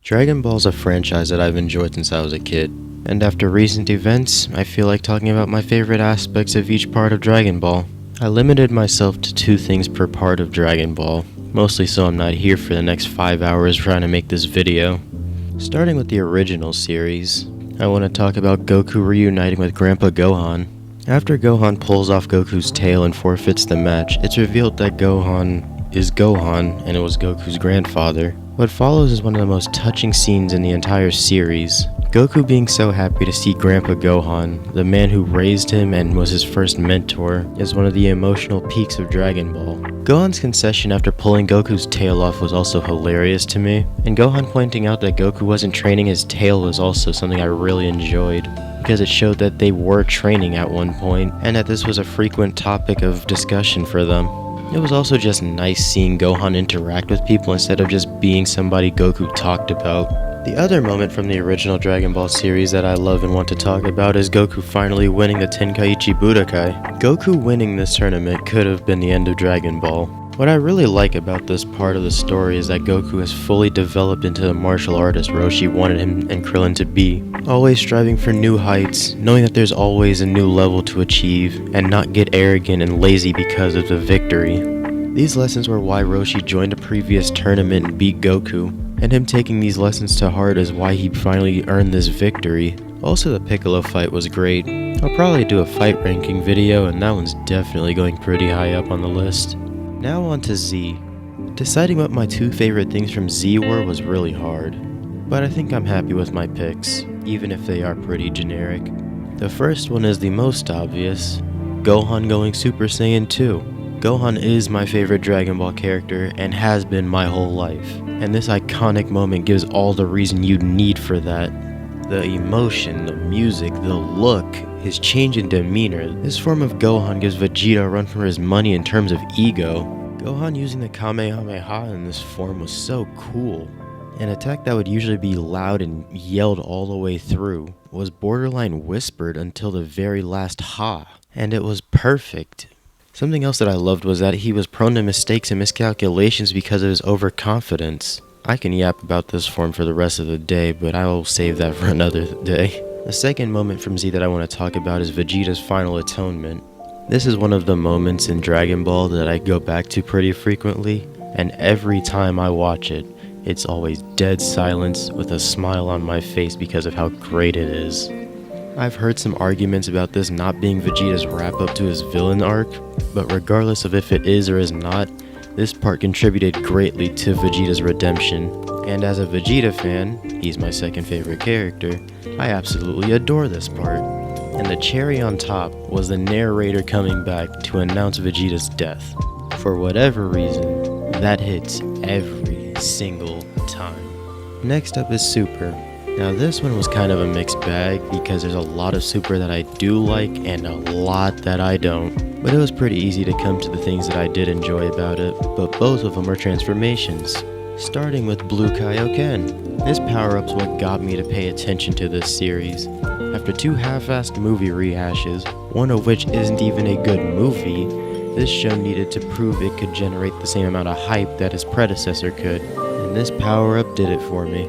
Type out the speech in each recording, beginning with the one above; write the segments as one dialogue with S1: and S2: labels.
S1: Dragon Ball is a franchise that I've enjoyed since I was a kid, and after recent events, I feel like talking about my favorite aspects of each part of Dragon Ball. I limited myself to 2 things per part of Dragon Ball, mostly so I'm not here for the next 5 hours trying to make this video. Starting with the original series, I want to talk about Goku reuniting with Grandpa Gohan. After Gohan pulls off Goku's tail and forfeits the match, it's revealed that Gohan is Gohan and it was Goku's grandfather. What follows is one of the most touching scenes in the entire series. Goku being so happy to see Grandpa Gohan, the man who raised him and was his first mentor, is one of the emotional peaks of Dragon Ball. Gohan's concession after pulling Goku's tail off was also hilarious to me, and Gohan pointing out that Goku wasn't training his tail was also something I really enjoyed, because it showed that they were training at one point, and that this was a frequent topic of discussion for them. It was also just nice seeing Gohan interact with people instead of just being somebody Goku talked about. The other moment from the original Dragon Ball series that I love and want to talk about is Goku finally winning the Tenkaichi Budokai. Goku winning this tournament could have been the end of Dragon Ball. What I really like about this part of the story is that Goku has fully developed into the martial artist Roshi wanted him and Krillin to be, always striving for new heights, knowing that there's always a new level to achieve, and not get arrogant and lazy because of the victory. These lessons were why Roshi joined a previous tournament and beat Goku, and him taking these lessons to heart is why he finally earned this victory. Also, the Piccolo fight was great. I'll probably do a fight ranking video, and that one's definitely going pretty high up on the list. Now on to Z. Deciding what my 2 favorite things from Z were was really hard, but I think I'm happy with my picks, even if they are pretty generic. The first one is the most obvious, Gohan going Super Saiyan 2. Gohan is my favorite Dragon Ball character and has been my whole life, and this iconic moment gives all the reason you'd need for that. The emotion, the music, the look, his change in demeanor. This form of Gohan gives Vegeta a run for his money in terms of ego. Gohan using the Kamehameha in this form was so cool. An attack that would usually be loud and yelled all the way through was borderline whispered until the very last ha, and it was perfect. Something else that I loved was that he was prone to mistakes and miscalculations because of his overconfidence. I can yap about this form for the rest of the day, but I will save that for another day. The second moment from Z that I want to talk about is Vegeta's final atonement. This is one of the moments in Dragon Ball that I go back to pretty frequently, and every time I watch it, it's always dead silence with a smile on my face because of how great it is. I've heard some arguments about this not being Vegeta's wrap-up to his villain arc, but regardless of if it is or is not, this part contributed greatly to Vegeta's redemption, and as a Vegeta fan, he's my second favorite character, I absolutely adore this part. And the cherry on top was the narrator coming back to announce Vegeta's death. For whatever reason, that hits every single time. Next up is Super. Now this one was kind of a mixed bag because there's a lot of Super that I do like and a lot that I don't. But it was pretty easy to come to the things that I did enjoy about it, but both of them are transformations. Starting with Blue Kaioken. This power-up's what got me to pay attention to this series. After 2 half-assed movie rehashes, one of which isn't even a good movie, this show needed to prove it could generate the same amount of hype that its predecessor could, and this power-up did it for me.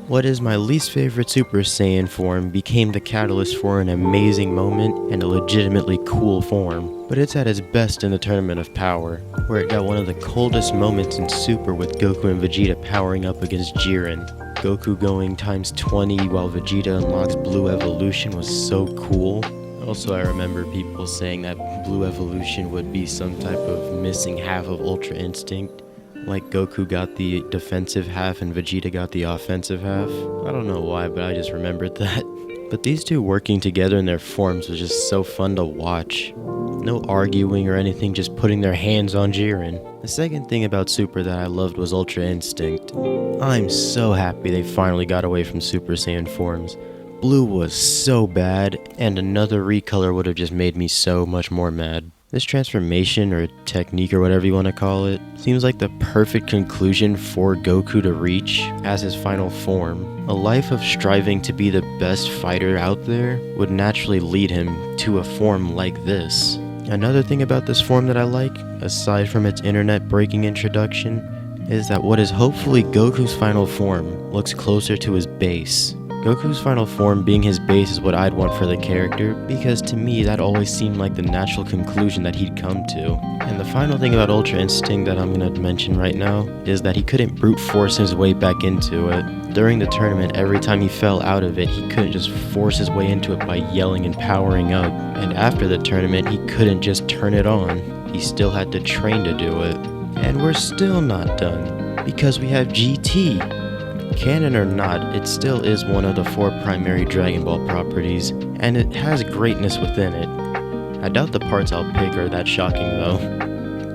S1: What is my least favorite Super Saiyan form became the catalyst for an amazing moment and a legitimately cool form, but it's at its best in the Tournament of Power, where it got one of the coldest moments in Super with Goku and Vegeta powering up against Jiren. Goku going times 20 while Vegeta unlocks Blue Evolution was so cool. Also, I remember people saying that Blue Evolution would be some type of missing half of Ultra Instinct. Like Goku got the defensive half and Vegeta got the offensive half. I don't know why, but I just remembered that. But these two working together in their forms was just so fun to watch. No arguing or anything, just putting their hands on Jiren. The second thing about Super that I loved was Ultra Instinct. I'm so happy they finally got away from Super Saiyan forms. Blue was so bad, and another recolor would have just made me so much more mad. This transformation, or technique, or whatever you want to call it, seems like the perfect conclusion for Goku to reach as his final form. A life of striving to be the best fighter out there would naturally lead him to a form like this. Another thing about this form that I like, aside from its internet-breaking introduction, is that what is hopefully Goku's final form looks closer to his base. Goku's final form being his base is what I'd want for the character, because to me that always seemed like the natural conclusion that he'd come to. And the final thing about Ultra Instinct that I'm gonna mention right now is that he couldn't brute force his way back into it. During the tournament, every time he fell out of it, he couldn't just force his way into it by yelling and powering up. And after the tournament, he couldn't just turn it on. He still had to train to do it. And we're still not done, because we have GT. Canon or not, it still is one of the 4 primary Dragon Ball properties, and it has greatness within it. I doubt the parts I'll pick are that shocking though.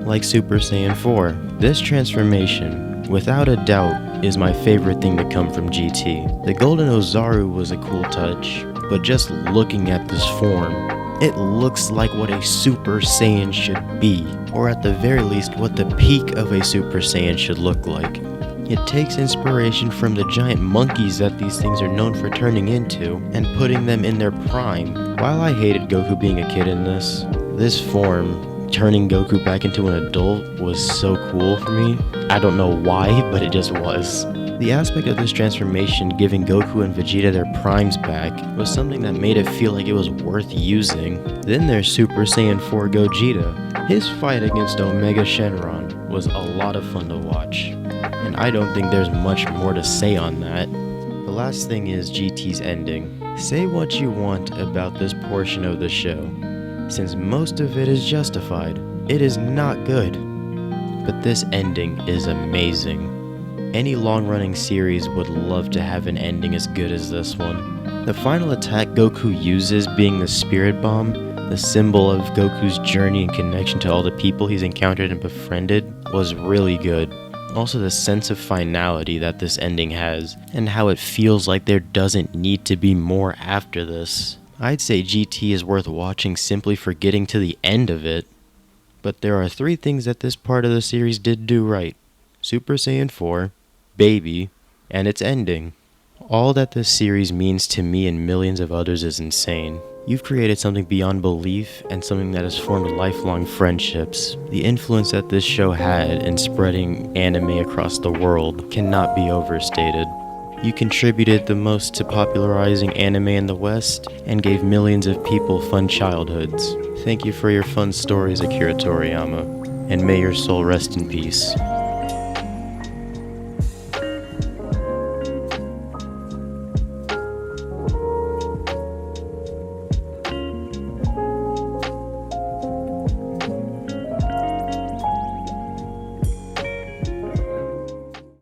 S1: Like Super Saiyan 4. This transformation, without a doubt, is my favorite thing to come from GT. The Golden Ozaru was a cool touch, but just looking at this form, it looks like what a Super Saiyan should be, or at the very least what the peak of a Super Saiyan should look like. It takes inspiration from the giant monkeys that these things are known for turning into, and putting them in their prime. While I hated Goku being a kid in this form, turning Goku back into an adult, was so cool for me. I don't know why, but it just was. The aspect of this transformation giving Goku and Vegeta their primes back was something that made it feel like it was worth using. Then there's Super Saiyan 4 Gogeta. His fight against Omega Shenron was a lot of fun to watch, and I don't think there's much more to say on that. The last thing is GT's ending. Say what you want about this portion of the show, since most of it is justified. It is not good, but this ending is amazing. Any long-running series would love to have an ending as good as this one. The final attack Goku uses being the Spirit Bomb, the symbol of Goku's journey and connection to all the people he's encountered and befriended, was really good. Also the sense of finality that this ending has, and how it feels like there doesn't need to be more after this. I'd say GT is worth watching simply for getting to the end of it. But there are 3 things that this part of the series did do right: Super Saiyan 4, Baby, and its ending. All that this series means to me and millions of others is insane. You've created something beyond belief, and something that has formed lifelong friendships. The influence that this show had in spreading anime across the world cannot be overstated. You contributed the most to popularizing anime in the West, and gave millions of people fun childhoods. Thank you for your fun stories, Akira Toriyama, and may your soul rest in peace.